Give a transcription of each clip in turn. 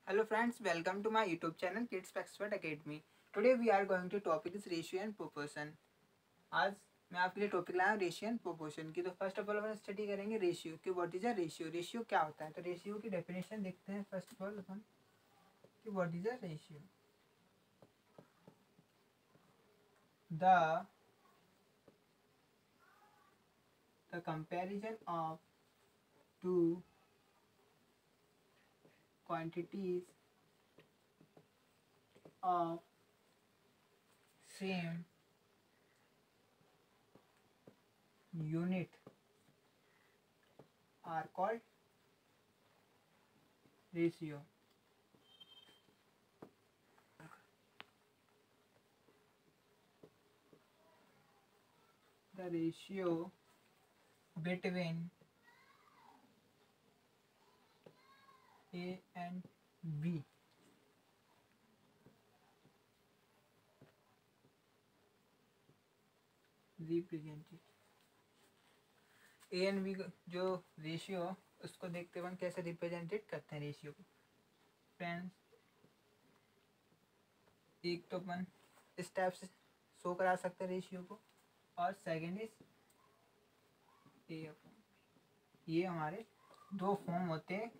Hello friends, welcome to my YouTube channel Kids Expert Academy. Today we are going to topic is ratio and proportion. आज मैं आपके लिए topic लाया हूँ ratio and proportion की। तो first of all upon study करेंगे ratio कि what is a ratio. Ratio क्या होता है, तो रेशियो की डेफिनेशन देखते हैं फर्स्ट ऑफ ऑल अपन कि what is a ratio. The comparison of two quantities of same unit are called ratio. The ratio between A and B represented A and B जो रेशियो उसको देखते हुए कैसे रिप्रेजेंटेड करते हैं रेशियो को। फ्रेंड्स, एक तो अपन इस टाइप से शो करा सकते हैं रेशियो को, और सेकंड इज ए अपॉन, ये हमारे दो फॉर्म होते हैं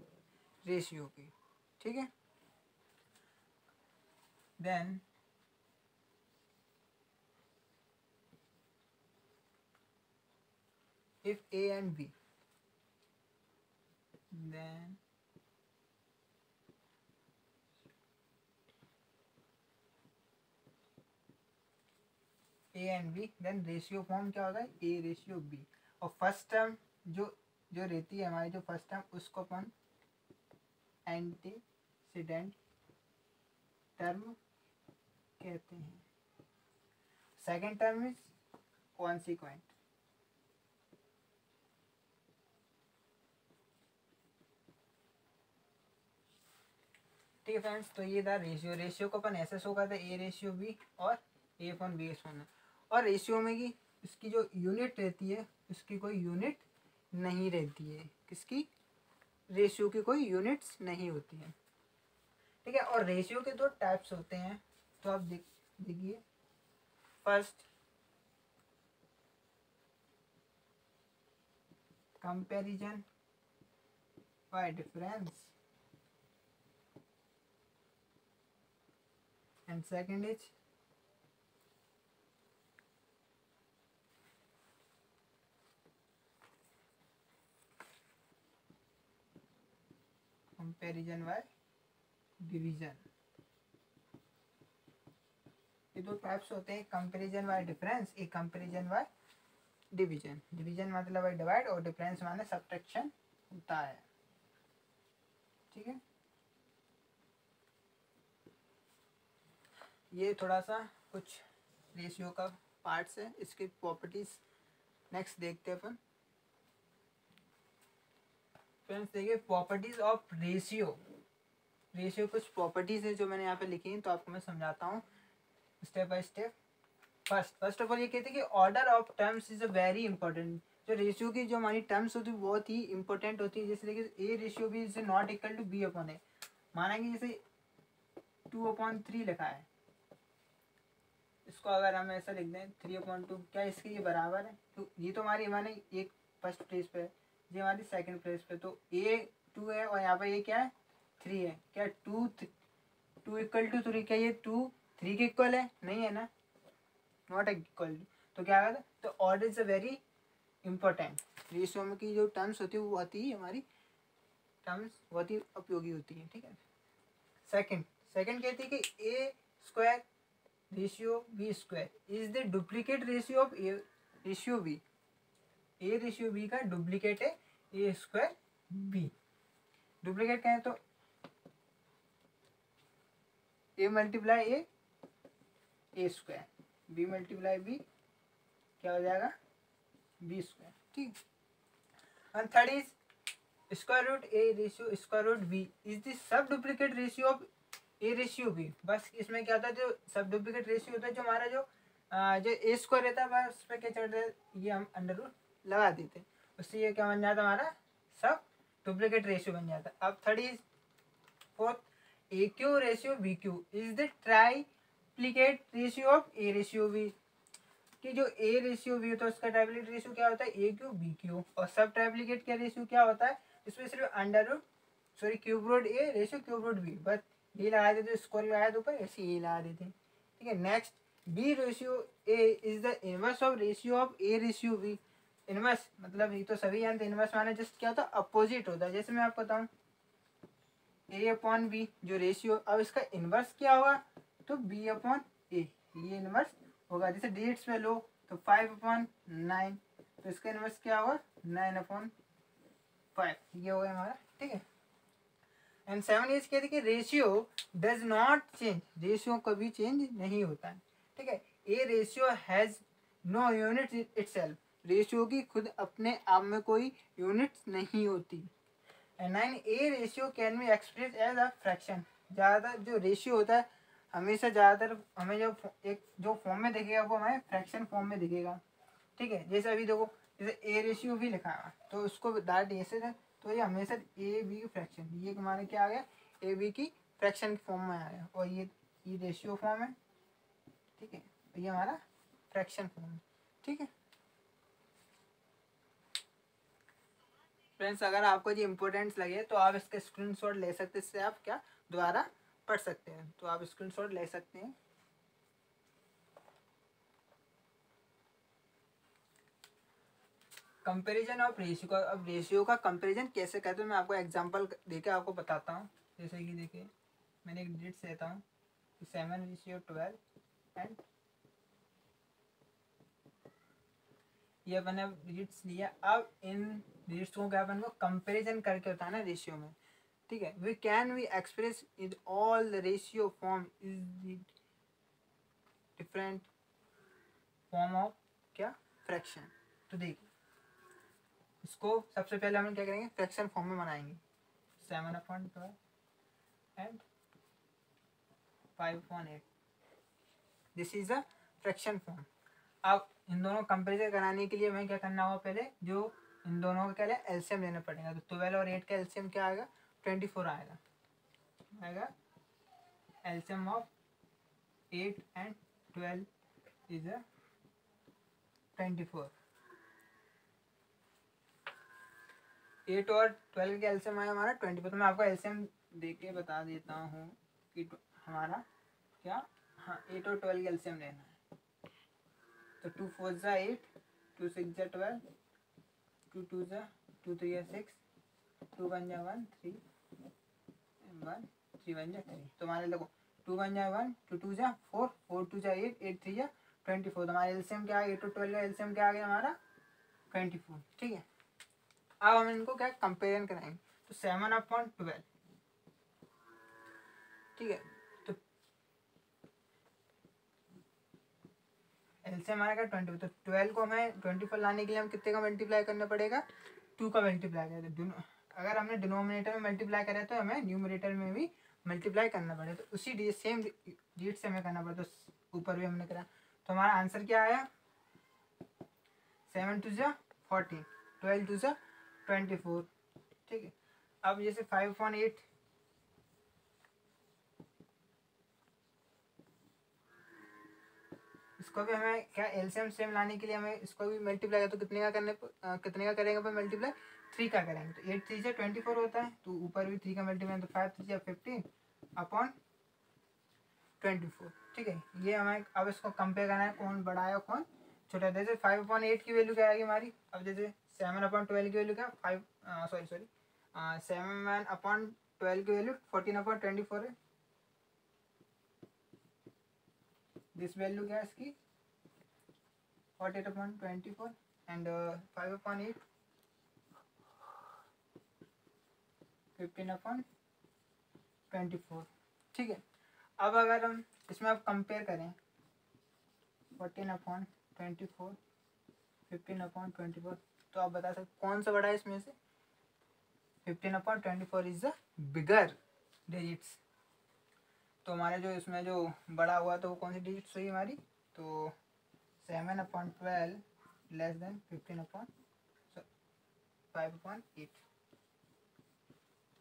रेशियो के, ठीक है। Then if A and B, then A and B, then ratio form क्या होता है A रेशियो B। और फर्स्ट टर्म जो जो रहती है हमारी, जो फर्स्ट टर्म उसको अपन एंटीसीडेंट टर्म कहते हैं। Second term is consequent. ठीक है फ्रेंड्स, तो ये था रेशियो। रेशियो को अपन ऐसे शो करते हैं ए रेशियो बी और ए अपन बी अपन। और रेशियो में की इसकी जो यूनिट रहती है उसकी कोई यूनिट नहीं रहती है। किसकी? रेशियो की कोई यूनिट्स नहीं होती है, ठीक है। और रेशियो के दो टाइप्स होते हैं, तो आप देखिए। First, comparison bye difference, and second is comparison by division। ये दो टाइप्स होते हैं, कंपैरिजन बाय डिफरेंस, एक कंपैरिजन बाय डिवीजन। डिवीजन मतलब है डिवाइड और डिफरेंस माने सब्ट्रैक्शन होता है, ठीक है। ये थोड़ा सा कुछ रेशियो का पार्ट्स है, इसकी प्रॉपर्टीज नेक्स्ट देखते हैं अपन। फ्रेंड्स देखिए, प्रॉपर्टीज ऑफ रेशियो। रेशियो कुछ प्रॉपर्टीज है जो मैंने यहाँ पे लिखी हैं, तो आपको मैं समझाता हूँ step by step. First of all ये कहते हैं कि order of terms is a very important. जो रेशियो की जो हमारी टर्म्स होती है बहुत ही इंपॉर्टेंट होती है। जैसे देखिए A ratio B is not equal to B upon A. माना कि जैसे 2/3 लिखा है, इसको अगर हम ऐसा लिख दें 3/2, क्या इसके ये बराबर है? तो ये तो हमारी माने एक फर्स्ट प्लेस पे है, ये हमारी सेकंड प्लेस पे, तो ए 2 है और यहाँ पर ये क्या है 3 है। क्या 2 इक्वल टू 3, क्या ये 2 3 के इक्वल है? नहीं है ना, नॉट इक्वल टू। तो क्या कहते हैं, तो order is a very important. Ratio में की जो टर्म्स होती है वो होती है हमारी टर्म्स बहुत ही उपयोगी होती है, ठीक है। सेकंड कहती है कि A square ratio B square is the duplicate ratio of A ratio B. A ratio B का डुप्लीकेट है ए स्क्वायर बी। डुप्लीकेट क्या है, तो A multiply A square, B multiply B क्या हो जाएगा बी स्क्वायर, ठीक। And third is square root A ratio square root B is the sub duplicate ratio of A ratio B. बस इसमें क्या होता है, जो सब डुप्लीकेट रेशियो होता है, जो हमारा जो ए स्क्वायर रहता है, बस उस पर क्या चढ़ रहा है, ये हम अंडर रूट लगा देते हैं, उससे ये क्या बन जाता है हमारा सब डुप्लीकेट रेशियो बन जाता है। अब third is fourth A cube ratio B cube is the triplicate ratio of A ratio B, कि जो ए रेशियो बी होता है उसका ट्राइप्लिकेट रेशियो क्या होता है ए क्यू बी क्यू, और सब ट्राइप्लिकेट का रेशियो क्या होता है इसमें सिर्फ under root sorry cube root A ratio cube root B, बस ये लगा देते स्क्वायर लगाया तो ऊपर ऐसे ये लगा देते। ठीक है, next B ratio A is the inverse of ratio of A ratio B. Inverse मतलब ये तो सभी जानते, इनवर्स माने जस्ट क्या होता है अपोजिट होता है। जैसे मैं आपको बताऊं ए अपॉन बी जो रेशियो, अब इसका इनवर्स क्या होगा तो बी अपॉन ए, ये इनवर्स होगा। जैसे डिजिट्स में लो तो 5/9, तो इसका इनवर्स क्या होगा 9/5, ये हो गया हमारा। ठीक है, एंड 7 इज कहते कि ratio does not change, ratio कभी चेंज नहीं होता है। ठीक है, a ratio has no unit itself, ratio की खुद अपने आप में कोई यूनिट नहीं होती। And 9 a ratio can be express as a fraction, ज़्यादातर जो रेशियो होता है हमेशा ज़्यादातर हमें जो एक जो फॉर्म में दिखेगा वो हमें फ्रैक्शन फॉर्म में दिखेगा। ठीक है, जैसे अभी देखो जैसे ए रेशियो भी लिखा है तो उसको डायरेक्ट ऐसे है तो ये हमेशा ए बी की फ्रैक्शन, ये हमारे क्या आ गया ए बी की फ्रैक्शन फॉर्म में आ गया, और ये रेशियो फॉर्म है। ठीक है, तो ये हमारा फ्रैक्शन फॉर्म है। ठीक है फ्रेंड्स, अगर आपको ये इम्पोर्टेंट्स लगे तो आप इसका स्क्रीनशॉट ले सकते हैं, इससे आप क्या दोबारा पढ़ सकते हैं, तो आप स्क्रीनशॉट ले सकते हैं। कंपैरिजन ऑफ रेशियो का, अब रेशियो का कंपैरिजन कैसे करते हैं मैं आपको एग्जांपल देके आपको बताता हूँ। जैसे कि देखिए मैंने एक डिजिट्स लेता हूँ 7/12 एंड ये मैंने डिजिट्स लिया। अब इन डिजिट्स को क्या अपन को कंपैरिजन करके होता है ना रेशियो में। ठीक है, we can we express in all the ratio form is different form of क्या फ्रैक्शन। तो देखिए इसको सबसे पहले हम क्या करेंगे फ्रैक्शन फॉर्म में बनाएंगे 7/12 and 5/8, this is a fraction form. अब इन दोनों कंपेरिजन कराने के लिए हमें क्या करना होगा पहले जो इन दोनों का क्या है एलसीएम लेना पड़ेगा। तो 12 और 8 का एलसीएम क्या आएगा 24 आएगा LCM of 8 and 12 is a 24। 8 और 12 का एलसीएम आया हमारा 24। तो मैं आपको एलसीएम दे के बता देता हूँ कि हमारा क्या हाँ 8 और 12 का एलसीएम लेना है। तो 2 4 जा 8, 2 6 जा 12, 2 2 जा 2 3 जा 6, 2 1 जा 1 3 1 3 1 जा 3। तो हमारे देखो 2 1 जा 1, 2 2 जा 4, 4 2 जा 8, 8 3 जा 24। तो हमारा एलसीएम क्या आ गया 8 और 12 का एलसीएम क्या आ गया हमारा 24। ठीक है, अब हम इनको क्या कंपेरिजन कराएंगे। तो 7/12 ठीक है, तो एलसीएम हमारा क्या 20, तो 12 को हमें 24 लाने के लिए हम कितने का मल्टीप्लाई करना पड़ेगा 2 का मल्टीप्लाई करें। तो अगर हमने डिनोमिनेटर में मल्टीप्लाई करा तो हमें न्यूमरेटर में भी मल्टीप्लाई करना पड़ेगा। तो उसी सेम डिजिट से हमें करना पड़ता, तो ऊपर भी हमने करा। तो हमारा आंसर क्या आया 7 2 जा 14, 12 2 जा 24। ठीक है, अब जैसे 5/8 इसको भी हमें क्या एलसीएम सेम लाने के लिए हमें इसको भी मल्टीप्लाई तो कितने का करेंगे अपन मल्टीप्लाई 3 का करेंगे। तो 8 3 से 24 होता है, तो ऊपर भी 3 का मल्टीप्लाई तो 5 3 15 अपॉन 24। ठीक है, ये हमें अब इसको कंपेयर करना है कौन बड़ा है और कौन छोटा है। जैसे 5/8 की वैल्यू क्या आएगी हमारी, अब जैसे 7/12 की वैल्यू क्या 7/12 की वैल्यू 14/24 है। दिस वैल्यू क्या है इसकी 48/24 एंड 5/8 15/24। ठीक है, अब अगर हम इसमें अब कंपेयर करें 14/24 15/24, तो आप बता सकते कौन सा बड़ा है इसमें से 15/24 इज द बिगर डिजिट्स। तो हमारे जो इसमें जो बड़ा हुआ तो वो कौन सी डिजिट्स हुई हमारी, तो 7/12 लेस देन 5/8।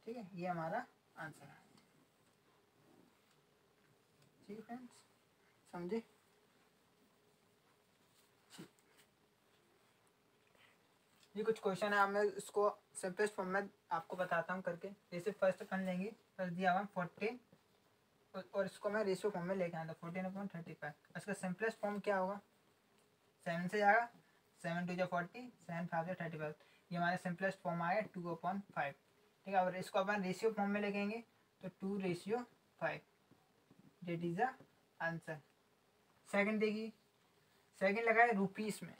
ठीक है, ये हमारा आंसर है। ठीक है फ्रेंड्स, समझे। ये कुछ क्वेश्चन है, मैं इसको सिंपलेस्ट फॉर्म में आपको बताता हूँ करके। जैसे फर्स्ट अपन लेंगे, फर्स्ट दिया हुआ 14 और इसको मैं रेशियो फॉर्म में लेके आया था 14/35। इसका सिंपलेस्ट फॉर्म क्या होगा, 7 से जाएगा, 7 2 40, 7 5 35। ये हमारा सिंपलेस्ट फॉर्म आएगा 2/5। ठीक है, और इसको अपन रेशियो फॉर्म में लेंगे तो 2/5, that is the answer. Second देखिए, सेकंड लगा है रुपीस में।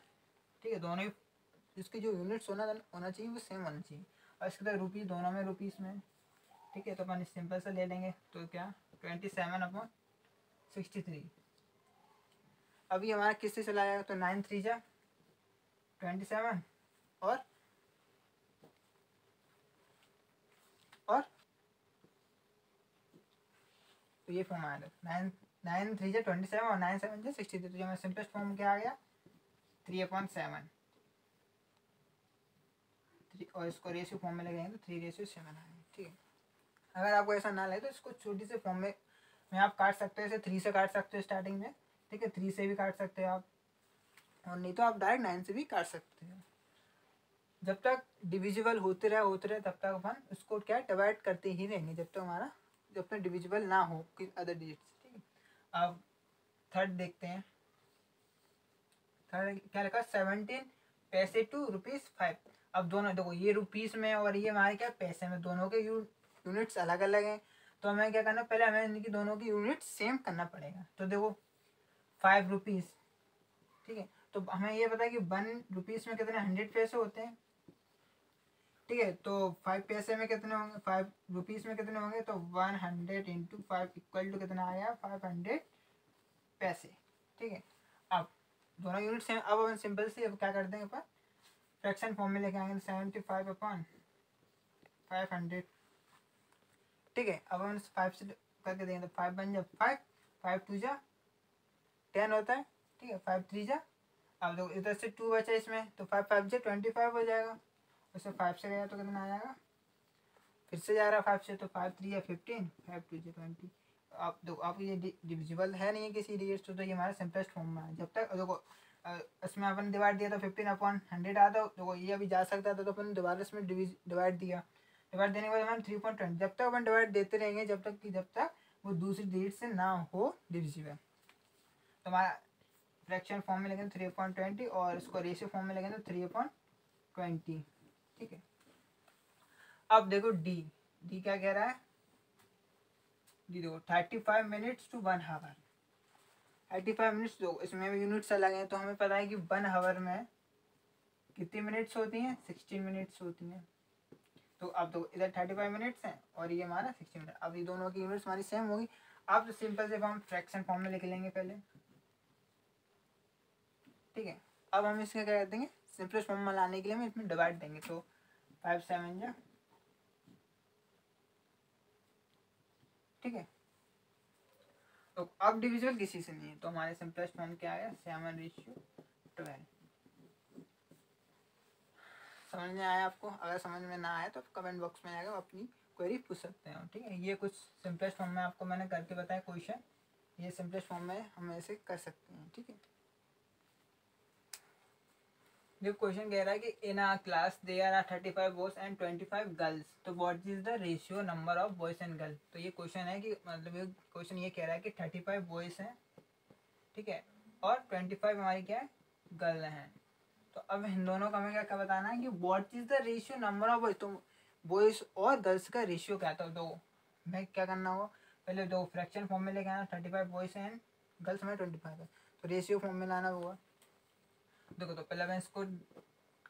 ठीक है, दोनों ही इसके जो यूनिट्स होना चाहिए वो सेम होना चाहिए, और इसके बाद रुपीस दोनों में रुपीस में। ठीक है, तो अपन सिंपल से ले लेंगे, तो क्या 27/63। अभी हमारा किससे चला जाएगा, तो 9 3 जा 27 और तो ये फॉर्म आएगा 9 3 जा 27 और 9 7 जा 63। तो हमारा सिंपलेस्ट फॉर्म क्या आ गया, 3/7। और इसको रेशियो फॉर्म में लगाएंगे तो 3/7 आएगा। ठीक है, अगर आपको ऐसा ना लगे तो इसको छोटी से फॉर्म में आप काट सकते हो, जैसे 3 से काट सकते हो स्टार्टिंग में। ठीक है, 3 से भी काट सकते हो आप, और नहीं तो आप डायरेक्ट 9 से भी काट सकते हो। जब तक डिविजिबल होते रहे तब तक अपन उसको क्या डिवाइड करते ही रहेंगे, जब तक डिविजिबल ना हो कि अदर डिजिट्स। ठीक है, अब थर्ड देखते हैं। थर्ड क्या लिखा, 17 पैसे टू ₹5। अब दोनों देखो, ये रुपीस में और ये हमारे क्या पैसे में, दोनों के यूनिट्स अलग अलग हैं। तो हमें क्या करना, पहले हमें इनकी दोनों की यूनिट सेम करना पड़ेगा। तो देखो 5 रुपीस। ठीक है, तो हमें ये पता है कि 1 रुपीस में कितने 100 पैसे होते हैं। ठीक है, तो 5 पैसे में कितने होंगे, 5 रुपीस में कितने होंगे, तो 100 इंटू 5 इक्वल टू कितना आया, 500 पैसे। ठीक है, अब दोनों यूनिट सेम। अब अपन सिंपल से अब क्या करते हैं, अपन फ्रैक्शन फॉर्म में लेके आएंगे, 75/500। ठीक है, अब हम 5 से करके देंगे तो 5 बन जाए 5, 5 2 जा 10 होता है। ठीक है, 5 3 जा, अब देखो इधर से 2 बचा इसमें, तो 5 5 जा 25 हो जाएगा। उससे 5 से गया तो कितना आ जाएगा, फिर से जा रहा है 5 से, तो 5 3 या 15, 5 2 जा 20। आप देखो, आप ये डिविजिबल है नहीं है किसी डिजिट से, तो ये हमारा सिंपलेस्ट फॉर्म में है। जब तक देखो इसमें अपन डिवाइड दिया था 15/100 आता, देखो ये अभी जा सकता था, तो अपन दोबारा इसमें डिवाइड दिया। डिवाइड देने के बाद हमारे 3.20। जब तक अपन डिवाइड देते रहेंगे, जब तक वो दूसरी डिजिट से ना हो डिविजिबल। तो हमारा फ्रैक्शन फॉर्म में लेंगे 3/20, और इसको रेशियो फॉर्म में लेंगे तो 3/20। ठीक है, अब देखो डी क्या कह रहा है, डी देखो 35 मिनट्स टू 1 आवर। 35 मिनट्स, दो इसमें भी यूनिट्स अलग हैं, तो हमें पता है कि 1 आवर में कितनी मिनट्स होती हैं, 16 मिनट्स होती हैं। तो अब तो इधर 35 मिनट्स हैं और ये हमारा 60 मिनट। अब ये दोनों की यूनिट्स हमारी सेम होगी। अब तो सिंपल से हम फ्रैक्शन फॉर्म में लिख लेंगे पहले। ठीक है, अब हम इसका क्या कर देंगे, सिंपलेस्ट फॉर्म में लाने के लिए हम इसमें डिवाइड देंगे, तो 5 7 जा। ठीक है, तो अब डिविजिबल किसी से नहीं है, तो हमारे सिंपलेस्ट फॉर्म क्या आया, 7/12। समझ में आया आपको? अगर समझ में ना आया तो कमेंट बॉक्स में आएगा, अपनी क्वेरी पूछ सकते हैं। ठीक है, ये कुछ सिंपलेस्ट फॉर्म में आपको मैंने करके बताया क्वेश्चन, ये सिंपलेस्ट फॉर्म में हम ऐसे कर सकते हैं। ठीक है, जब क्वेश्चन कह रहा है कि in a class there are 35 boys and 25 girls, तो what is the ratio number of boys and girl. तो ये क्वेश्चन है कि मतलब ये क्वेश्चन ये कह रहा है कि 35 बॉयज हैं, ठीक है, और 25 हमारी क्या है, गर्ल हैं। तो अब इन दोनों का हमें क्या बताना है कि what is the ratio number of boys. तो बॉयज और गर्ल्स का रेशियो क्या था, तो हमें क्या करना होगा, पहले दो फ्रैक्शन फॉर्म में लेके आना, 35 बॉयज एंड गर्ल्स में 25 है, तो रेशियो फॉर्म में लाना होगा। देखो, तो पहले मैं इसको क्या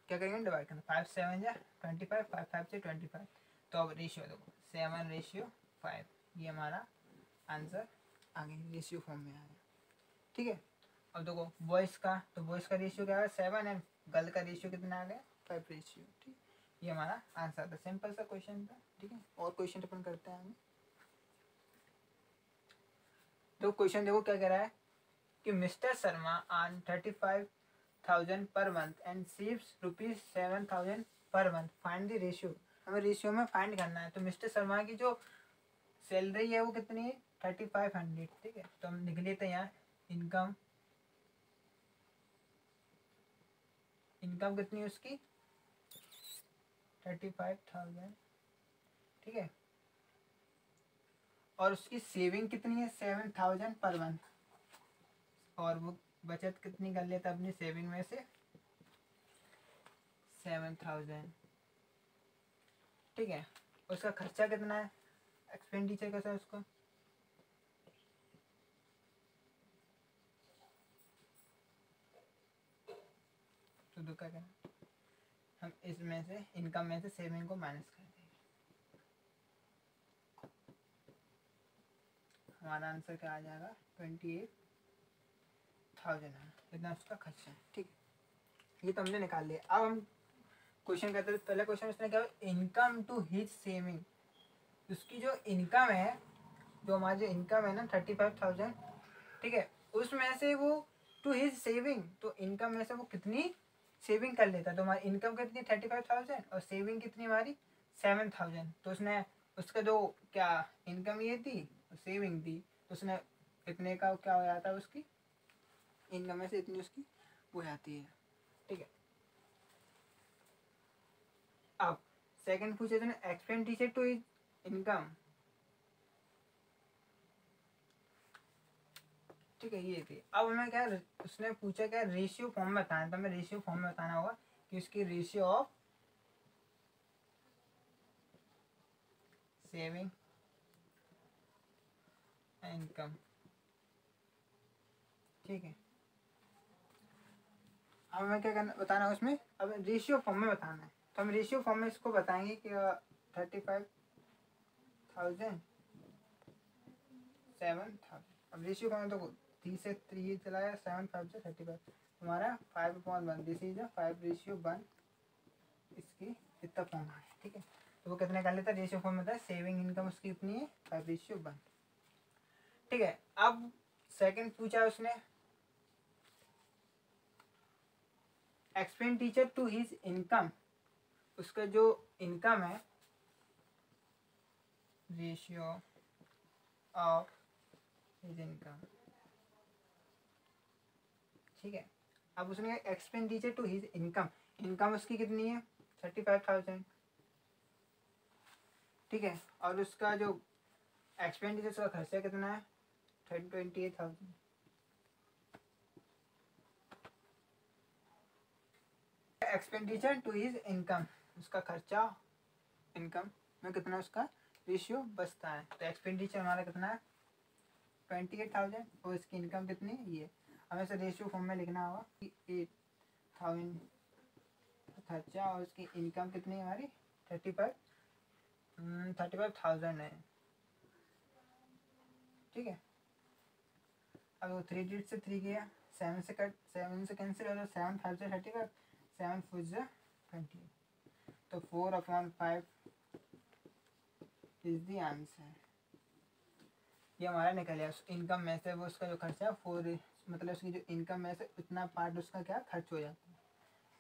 करेंगे, डिवाइड करना, 5 7 जा 25, 5 5 से 25। तो अब रेशियो देखो 7/5, ये हमारा आंसर आगे रेशियो फॉर्म में आया। ठीक है, अब देखो बॉयज़ का, तो बॉयज़ का रेशियो क्या है 7 एंड गर्ल का रेशियो कितना आ गया 5 रेशियो। ठीक, ये हमारा आंसर था, सिंपल सा क्वेश्चन था। ठीक है, और क्वेश्चन अपन करते हैं आगे। तो क्वेश्चन देखो क्या कह रहा है कि mister Sharma earn 35,000 per month and saves ₹7,000 per month, find the ratio. हमें रेशियो में फाइंड करना है। तो मिस्टर शर्मा की जो सैलरी है वो कितनी है 3500, ठीक है। तो हम लिख लेते हैं यहाँ इनकम, इनकम कितनी है उसकी 35,000, ठीक है। और उसकी सेविंग कितनी है 7,000 पर मंथ, और वो बचत कितनी कर लेता अपनी सेविंग में से 7,000, ठीक है। उसका खर्चा कितना है, एक्सपेंडिचर कैसा है उसको, तो दुका क्या, हम इसमें से इनकम में से सेविंग को माइनस कर देंगे, हमारा आंसर क्या आ जाएगा 28,000, इतना उसका खर्चा है, ठीक है। ये तो हमने निकाल लिया। अब हम क्वेश्चन करते हैं। पहले क्वेश्चन उसने क्या, इनकम टू हिज सेविंग, उसकी जो इनकम है, जो हमारी जो इनकम है ना 35,000, ठीक है, उसमें से वो टू हिज सेविंग, तो इनकम में से वो कितनी सेविंग कर लेता, तो हमारी इनकम कितनी 35,000 और सेविंग कितनी हमारी 7,000, तो उसने उसका जो क्या इनकम ये थी और सेविंग थी, तो उसने इतने का क्या हो जाता है, उसकी इनकम में से इतनी उसकी हो जाती है, ठीक है। अब सेकंड पूछे थे ना, एक्सपेंडिचर टू हिज इनकम, ठीक है, ये थी। अब हमें क्या उसने पूछा क्या रेशियो फॉर्म में बताना, तो हमें रेशियो फॉर्म में बताना होगा कि उसकी रेशियो ऑफ सेविंग इनकम, ठीक है। अब हमें क्या करना बताना है उसमें, अब रेशियो फॉर्म में बताना है, तो हम रेशियो फॉर्म में इसको बताएंगे कि 35,000 7,000। अब रेशियो फॉर्म में तो 3 से 3 चलाया, 7 5 से 35, हमारा 5/1, दिस इज 5:1, इसकी इतना फॉर्म है, ठीक है। तो वो कितने कर लेता है रेशियो फॉर्म में था, सेविंग इनकम उसकी कितनी है 5:1, ठीक है। अब सेकंड पूछा उसने एक्सपेंडिचर टू हिज इनकम, उसका जो इनकम है रेशियो ऑफ हिज इनकम, ठीक है। अब उसने expenditure to his income, income उसकी कितनी है 35,000, ठीक है। और उसका जो एक्सपेंडिचर का खर्चा कितना है 28,000, एक्सपेंडिचर टू हिज इनकम, उसका खर्चा इनकम में कितना उसका रेशियो बचता है, तो एक्सपेंडिचर हमारा कितना है 28,000 और इसकी इनकम कितनी है ये, हमें से रेशियो फॉर्म में लिखना होगा कि 8,000 खर्चा और उसकी इनकम कितनी है हमारी 35,000 है, ठीक है। अब वो 3 डिजिट से 3 गया, 7 से कैंसिल हो, 7 5 से 35, 7 4 से 20, तो 4/5 इज द आंसर। ये हमारा निकल गया इनकम में से, वो उसका जो खर्चा है 4, मतलब उसकी जो इनकम में से उतना पार्ट उसका क्या खर्च हो जाता है,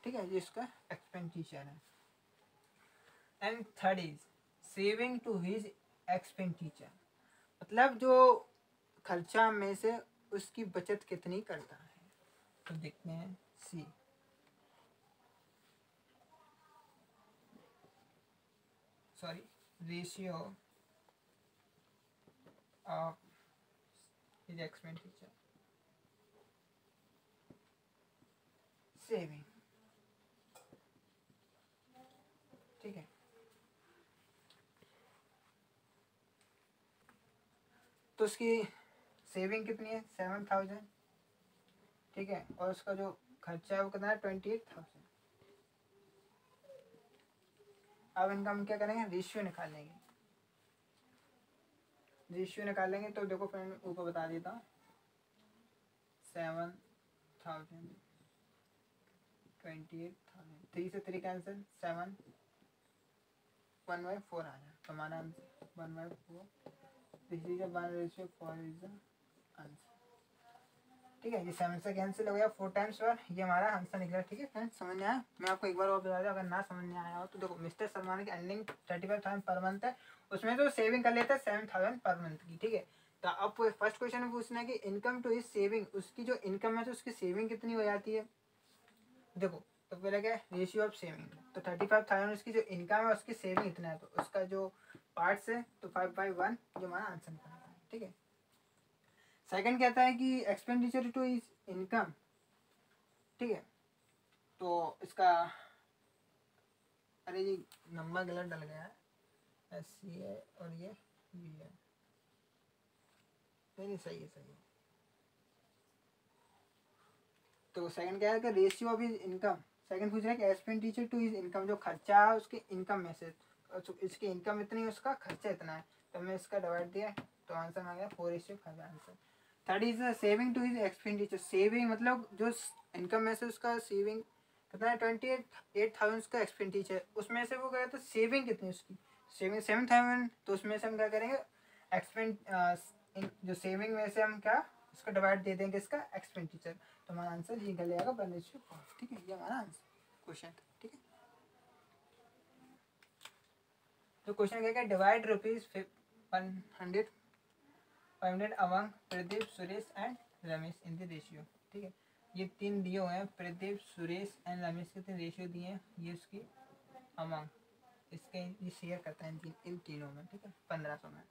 ठीक है, ये इसका एक्सपेंडिचर है। And third is saving to his expenditure, मतलब जो खर्चा में से उसकी बचत कितनी करता है, तो देखते हैं see, sorry ratio of his expenditure saving, ठीक है। तो उसकी सेविंग कितनी है 7,000, ठीक है, और उसका जो खर्चा है वो कितना है 28,000। अब इनका हम क्या करेंगे रेशियो निकालेंगे, रेशियो निकालेंगे तो देखो फ्रेंड ऊपर बता देता हूँ 7,000 28,000, 3 से 3 कैंसिल, 7 1/4 आ जाए, तो हमारा answer 1/4, this is 1:4 is the answer, ठीक है। ये 7 से कैंसिल हो गया 4 टाइम्स और ये हमारा आंसर निकला, ठीक है फ्रेंड्स, समझ में आया। मैं आपको एक बार और बता दूं, अगर ना समझ में आया हो तो देखो मिस्टर सलमान की अर्निंग 35,000 पर मंथ है, उसमें तो सेविंग कर लेते हैं 7,000 पर मंथ की, ठीक है। तो अब फर्स्ट क्वेश्चन में पूछना है कि इनकम टू हिज सेविंग, उसकी जो इनकम है तो उसकी सेविंग कितनी हो जाती है। देखो तो पहले क्या है, रेशियो ऑफ सेविंग, तो 35,000 उसकी जो इनकम है उसकी सेविंग इतना है, तो उसका जो पार्ट्स है तो 5/1 जो हमारा आंसर निकलता है। ठीक है। सेकंड कहता है कि एक्सपेंडिचर टू इज इनकम। ठीक है, तो इसका, अरे ये नंबर गलत डल गया है, SC है और ये B है, नहीं सही है सही है। तो सेकंड क्या है कि ratio of is income, second पूछ रहा है कि एक्सपेंडिचर टू इज इनकम, जो खर्चा है उसके इनकम में से, तो इसकी इनकम इतनी है उसका खर्चा इतना है, तो हमने इसका डिवाइड दिया तो आंसर आ गया 4:5 answer. Third is saving two is expenditure, saving मतलब जो इनकम में से उसका सेविंग कितना है 28,000 उसका एक्सपेंडिचर, उसमें से वो क्या तो सेविंग कितनी उसकी, सेविंग 7,000, तो उसमें से हम क्या करेंगे जो सेविंग में से हम क्या उसका डिवाइड दे देंगे इसका एक्सपेंडिचर, तो हमारा आंसर ये निकल जाएगा 1:4। ठीक है, ये हमारा आंसर क्वेश्चन था। ठीक है, तो क्वेश्चन क्या है, divide ₹100 500 among Pradeep Suresh and Ramesh in the ratio. ठीक है, ये तीन दिए हुए हैं, प्रदीप सुरेश एंड रमेश के तीन रेशियो दिए हैं, ये उसकी अमंग इसके ये शेयर करता है इन तीनों में। ठीक है, 1500 में।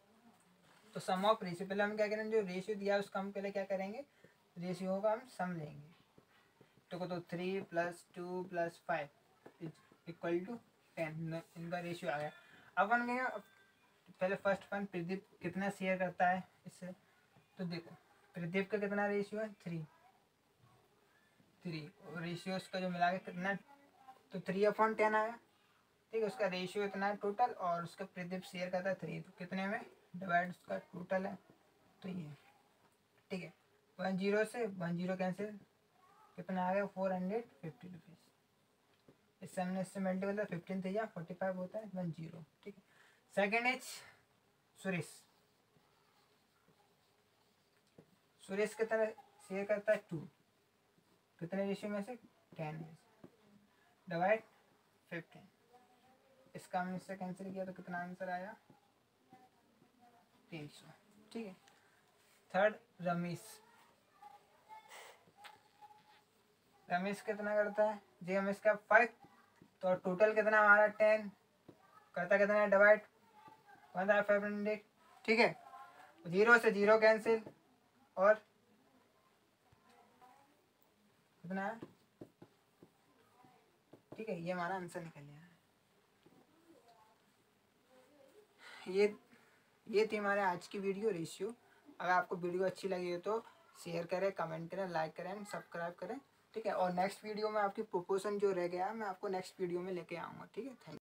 तो सम ऑफ रेशियो, पहले हम क्या करेंगे, जो रेशियो दिया है उसका हम पहले क्या करेंगे, रेशियो का हम सम लेंगे। तो 3 + 2 + 5 = 10, इनका रेशियो आ गया। अब बन गया, पहले फर्स्ट वन प्रदीप कितना शेयर करता है इससे, तो देखो प्रदीप का कितना रेशियो है 3 और रेशियो उसका जो मिला के कितना, तो 3/10 आया। ठीक है, उसका रेशियो इतना है टोटल, और उसका प्रदीप शेयर करता है 3, तो कितने में डिवाइड उसका टोटल है, तो ये। ठीक है, 10 से 10 कैंसिल, कितना आ गया 450 रुपीज़। इससे हमने इससे मल्टीपल था, 15 3 45 होता है 10। ठीक है, सेकेंड इज सुरेश, सुरेश कितना शेयर करता है 2, कितने रेशियो में से 10 में से, डिवाइड 15, इसका हमने इससे कैंसिल किया तो कितना आंसर आया 300। ठीक है, थर्ड रमेश, रमेश कितना करता है जी, रमेश का 5, तो टोटल कितना हमारा 10, करता कितना है डिवाइड 1500। ठीक है, 0 से 0 कैंसिल, और कितना है। ठीक है, ये हमारा आंसर निकल गया है। ये थी हमारे आज की वीडियो रेशियो। अगर आपको वीडियो अच्छी लगी हो तो शेयर करें, कमेंट करें, लाइक करें एंड सब्सक्राइब करें। ठीक है, और नेक्स्ट वीडियो में आपकी प्रोपोर्शन जो रह गया है मैं आपको नेक्स्ट वीडियो में लेके आऊँगा। ठीक है, थैंक यू।